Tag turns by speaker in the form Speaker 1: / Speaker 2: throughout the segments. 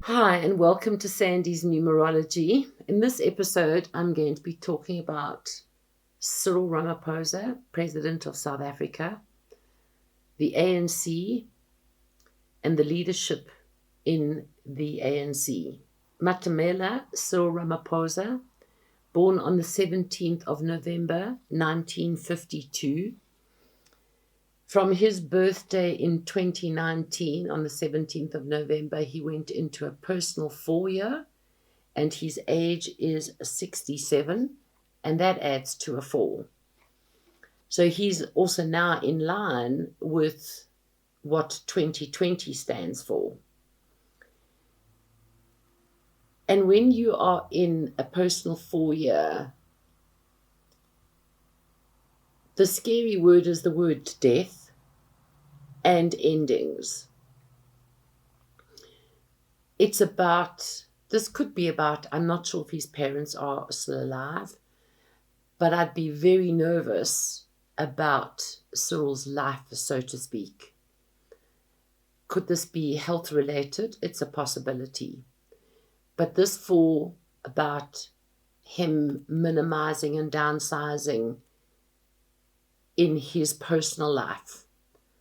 Speaker 1: Hi, and welcome to Sandy's Numerology. In this episode, I'm going to be talking about Cyril Ramaphosa, President of South Africa, the ANC, and the leadership in the ANC. Matamela Cyril Ramaphosa, born on the 17th of November 1952. From his birthday in 2019, on the 17th of November, he went into a personal 4-year, and his age is 67, and that adds to a 4. So he's also now in line with what 2020 stands for. And when you are in a personal 4-year, the scary word is the word death and endings. It's about, this could be about, I'm not sure if his parents are still alive, but I'd be very nervous about Cyril's life, so to speak. Could this be health related? It's a possibility. But this for about him minimizing and downsizing in his personal life.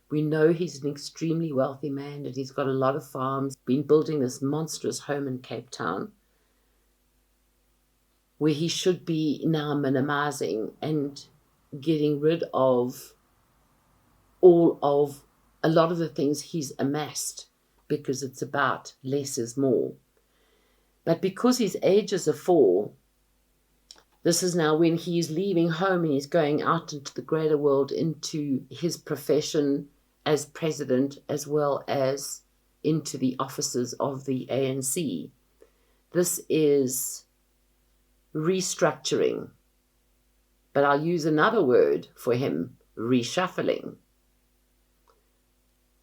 Speaker 1: We know he's an extremely wealthy man and he's got a lot of farms, been building this monstrous home in Cape Town, where he should be now minimizing and getting rid of a lot of the things he's amassed, because it's about less is more. But because his age is a 4, this is now when he's leaving home and he's going out into the greater world, into his profession as president, as well as into the offices of the ANC. This is restructuring, but I'll use another word for him: reshuffling,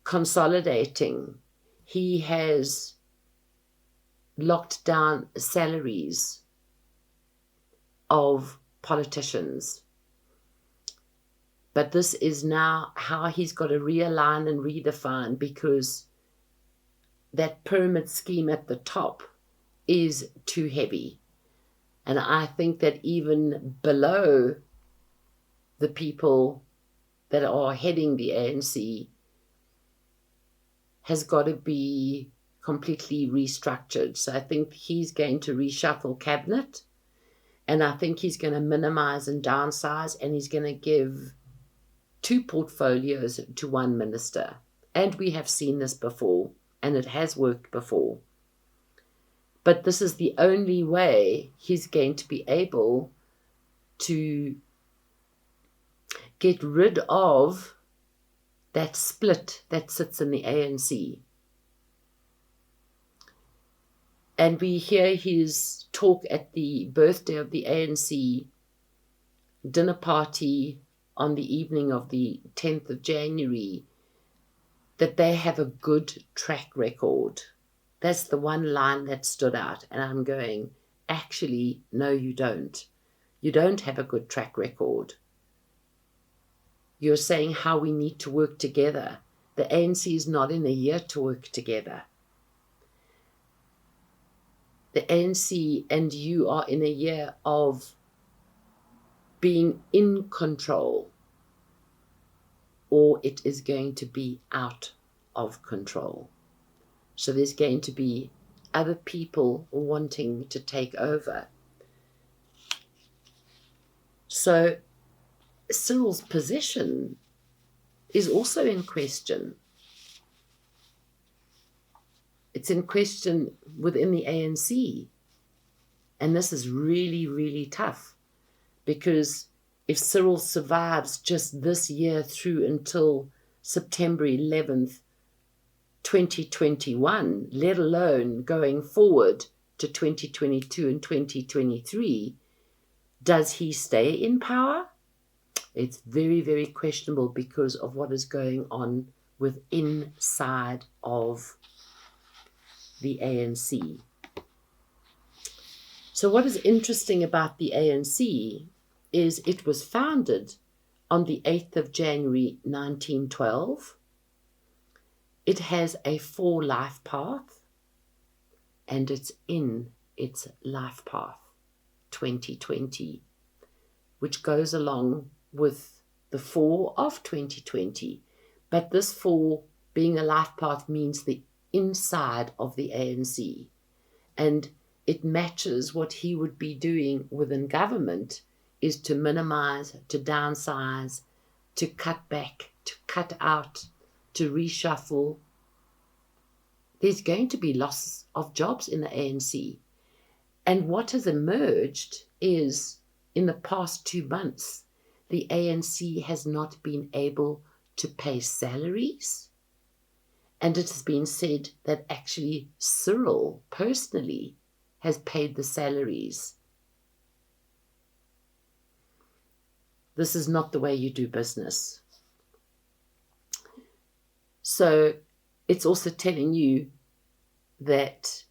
Speaker 1: consolidating. He has locked down salaries of politicians. But this is now how he's got to realign and redefine, because that pyramid scheme at the top is too heavy. And I think that even below the people that are heading the ANC has got to be completely restructured. So I think he's going to reshuffle cabinet, and I think he's going to minimize and downsize, and he's going to give 2 portfolios to 1 minister. And we have seen this before, and it has worked before. But this is the only way he's going to be able to get rid of that split that sits in the ANC. And we hear his talk at the birthday of the ANC dinner party on the evening of the 10th of January, that they have a good track record. That's the one line that stood out. And I'm going, actually, no, you don't. You don't have a good track record. You're saying how we need to work together. The ANC is not in a year to work together. The ANC and you are in a year of being in control, or it is going to be out of control. So there's going to be other people wanting to take over. So Cyril's position is also in question. It's in question within the ANC. And this is really, really tough, because if Cyril survives just this year through until September 11th, 2021, let alone going forward to 2022 and 2023, does he stay in power? It's very, very questionable because of what is going on with inside of the ANC. So what is interesting about the ANC is it was founded on the 8th of January 1912. It has a 4 life path. and it's in its life path 2020, which goes along with the 4 of 2020. But this 4 being a life path means the inside of the ANC, and it matches what he would be doing within government, is to minimize, to downsize, to cut back, to cut out, to reshuffle. There's going to be loss of jobs in the ANC. And what has emerged is, in the past 2 months, the ANC has not been able to pay salaries. And it has been said that actually Cyril personally has paid the salaries. This is not the way you do business. So it's also telling you that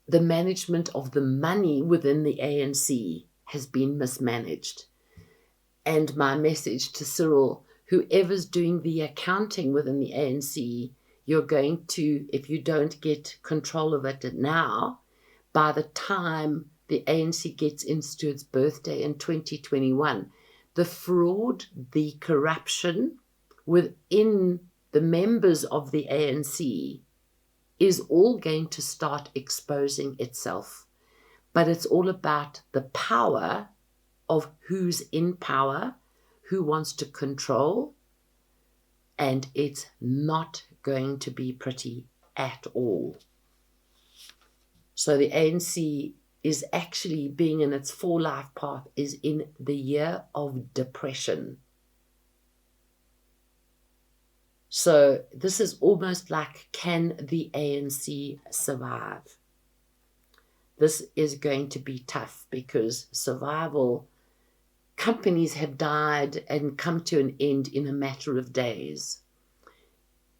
Speaker 1: the management of the money within the ANC has been mismanaged. And my message to Cyril, whoever's doing the accounting within the ANC, you're going to, if you don't get control of it now, by the time the ANC gets into its birthday in 2021, the fraud, the corruption within the members of the ANC is all going to start exposing itself. But it's all about the power of who's in power, who wants to control, and it's not going to be pretty at all. So the ANC is actually, being in its 4 life path, is in the year of depression. So this is almost like, can the ANC survive? This is going to be tough, because survival, companies have died and come to an end in a matter of days.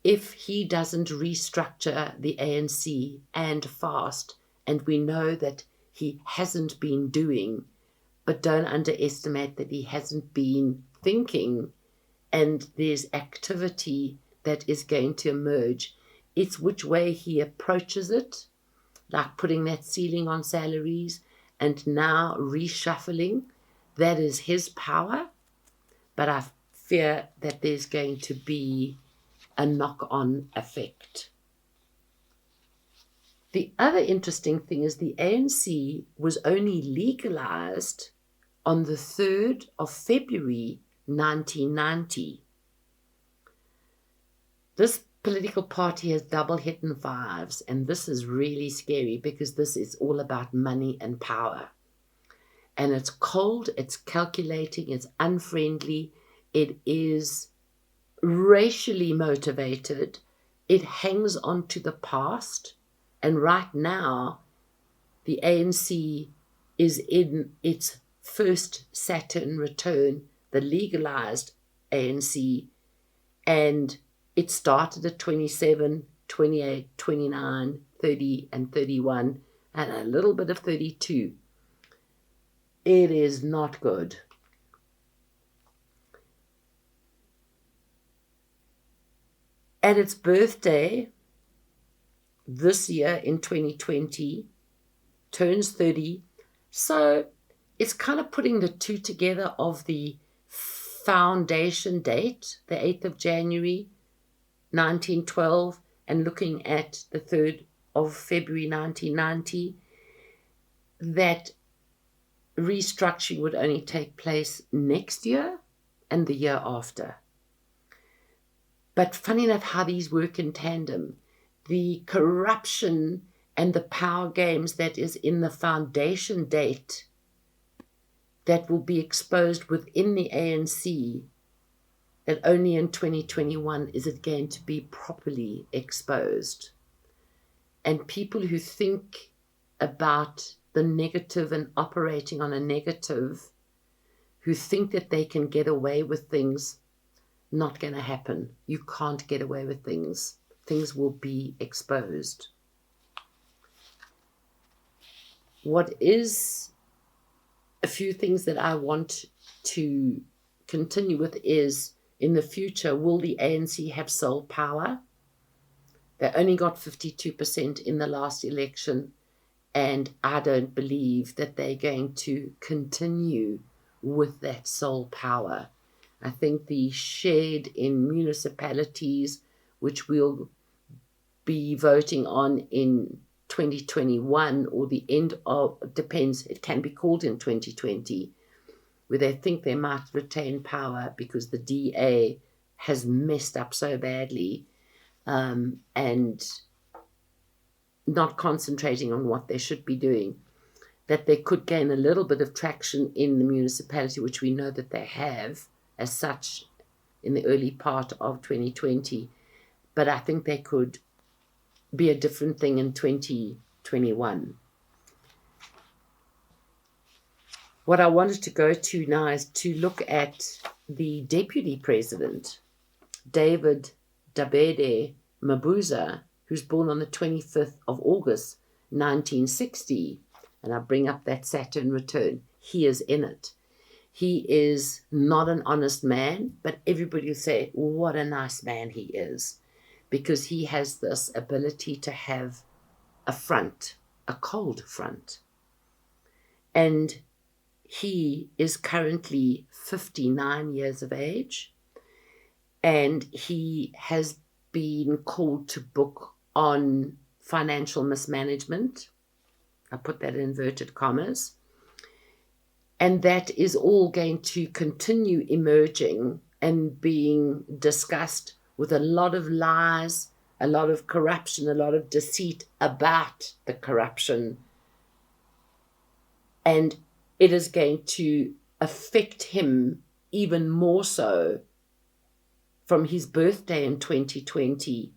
Speaker 1: If he doesn't restructure the ANC and fast, and we know that he hasn't been doing, but don't underestimate that he hasn't been thinking, and there's activity that is going to emerge. It's which way he approaches it, like putting that ceiling on salaries and now reshuffling. That is his power, but I fear that there's going to be a knock-on effect. The other interesting thing is the ANC was only legalized on the 3rd of February 1990. This political party has double hit in 5s, and this is really scary, because this is all about money and power. And it's cold, it's calculating, it's unfriendly, it is racially motivated, it hangs on to the past, and right now the ANC is in its first Saturn return, the legalized ANC, and it started at 27, 28, 29, 30, and 31, and a little bit of 32. It is not good. At its birthday this year in 2020, turns 30. So it's kind of putting the 2 together of the foundation date, the 8th of January 1912, and looking at the 3rd of February 1990, that restructuring would only take place next year and the year after. But funny enough how these work in tandem. The corruption and the power games that is in the foundation date that will be exposed within the ANC, that only in 2021 is it going to be properly exposed. And people who think about the negative and operating on a negative, who think that they can get away with things, not going to happen. You can't get away with things. Things will be exposed. What is a few things that I want to continue with is, in the future, will the ANC have sole power? They only got 52% in the last election, and I don't believe that they're going to continue with that sole power. I think the shed in municipalities, which we'll be voting on in 2021, or the end of, depends, it can be called in 2020, where they think they might retain power because the DA has messed up so badly, and not concentrating on what they should be doing, that they could gain a little bit of traction in the municipality, which we know that they have as such in the early part of 2020. But I think they could be a different thing in 2021. What I wanted to go to now is to look at the deputy president, David Dabede Mabuza, who's born on the 25th of August, 1960. And I bring up that Saturn return. He is in it. He is not an honest man, but everybody will say, what a nice man he is, because he has this ability to have a front, a cold front. And he is currently 59 years of age, and he has been called to book on financial mismanagement. I put that in inverted commas. And that is all going to continue emerging and being discussed with a lot of lies, a lot of corruption, a lot of deceit about the corruption. And it is going to affect him even more so from his birthday in 2020.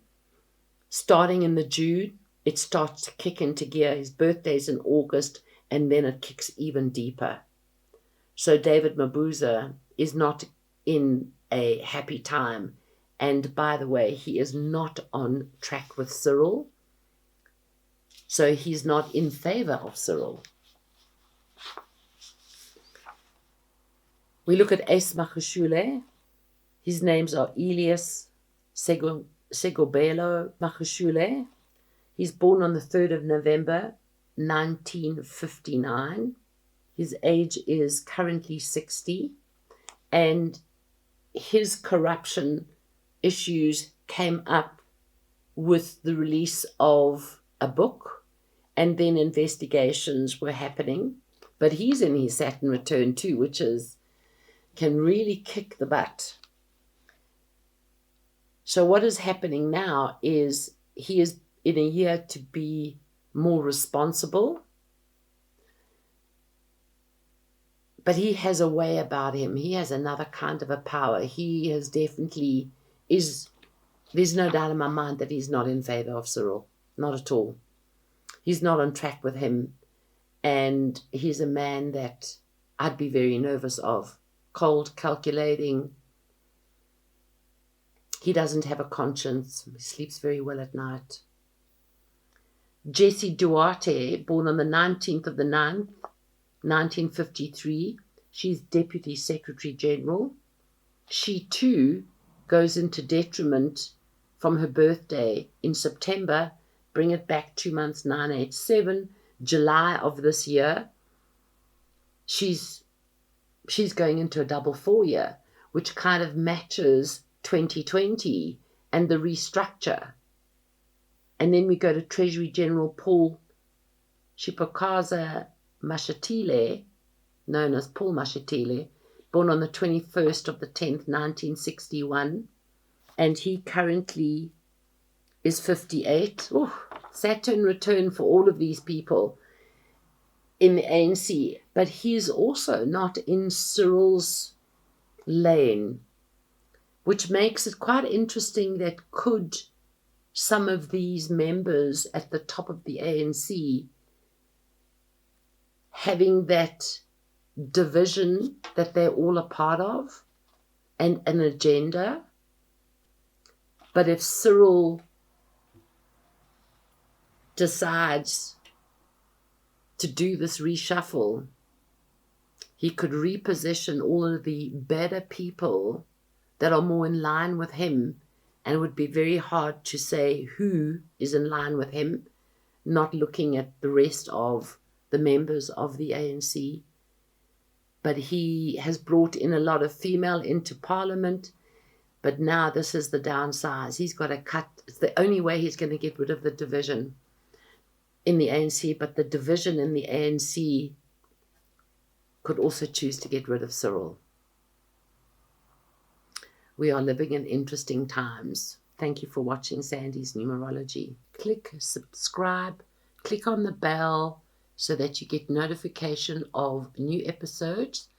Speaker 1: Starting in the June, it starts to kick into gear. His birthday's in August, and then it kicks even deeper. So David Mabuza is not in a happy time. And by the way, he is not on track with Cyril. So he's not in favor of Cyril. We look at Ace Magashule. His names are Elias Segobelo Magashule. He's born on the 3rd of November, 1959. His age is currently 60. And his corruption issues came up with the release of a book, and then investigations were happening. But he's in his Saturn return too, which can really kick the butt. So what is happening now is he is in a year to be more responsible, but he has a way about him. He has another kind of a power. He has definitely there's no doubt in my mind that he's not in favor of Cyril. Not at all. He's not on track with him. And he's a man that I'd be very nervous of. Cold, calculating. He doesn't have a conscience. He sleeps very well at night. Jessie Duarte, born on the 19th of the 9th, 1953. She's Deputy Secretary General. She too goes into detriment from her birthday in September. Bring it back 2 months, 987. July of this year, she's going into a double 4 year, which kind of matches 2020 and the restructure. And then we go to Treasury General Paul Shipokaza Mashatile, known as Paul Mashatile, born on the 21st of the 10th, 1961, and he currently is 58. Ooh, Saturn return for all of these people in the ANC, but he's also not in Cyril's lane, which makes it quite interesting that could some of these members at the top of the ANC having that division that they're all a part of and an agenda. But if Cyril decides to do this reshuffle, he could reposition all of the better people that are more in line with him And it would be very hard to say who is in line with him, not looking at the rest of the members of the ANC. But he has brought in a lot of female into parliament. But now this is the downsize. He's got to cut. It's the only way he's going to get rid of the division in the ANC. But the division in the ANC could also choose to get rid of Cyril. We are living in interesting times. Thank you for watching Sandy's Numerology. Click subscribe, click on the bell so that you get notification of new episodes.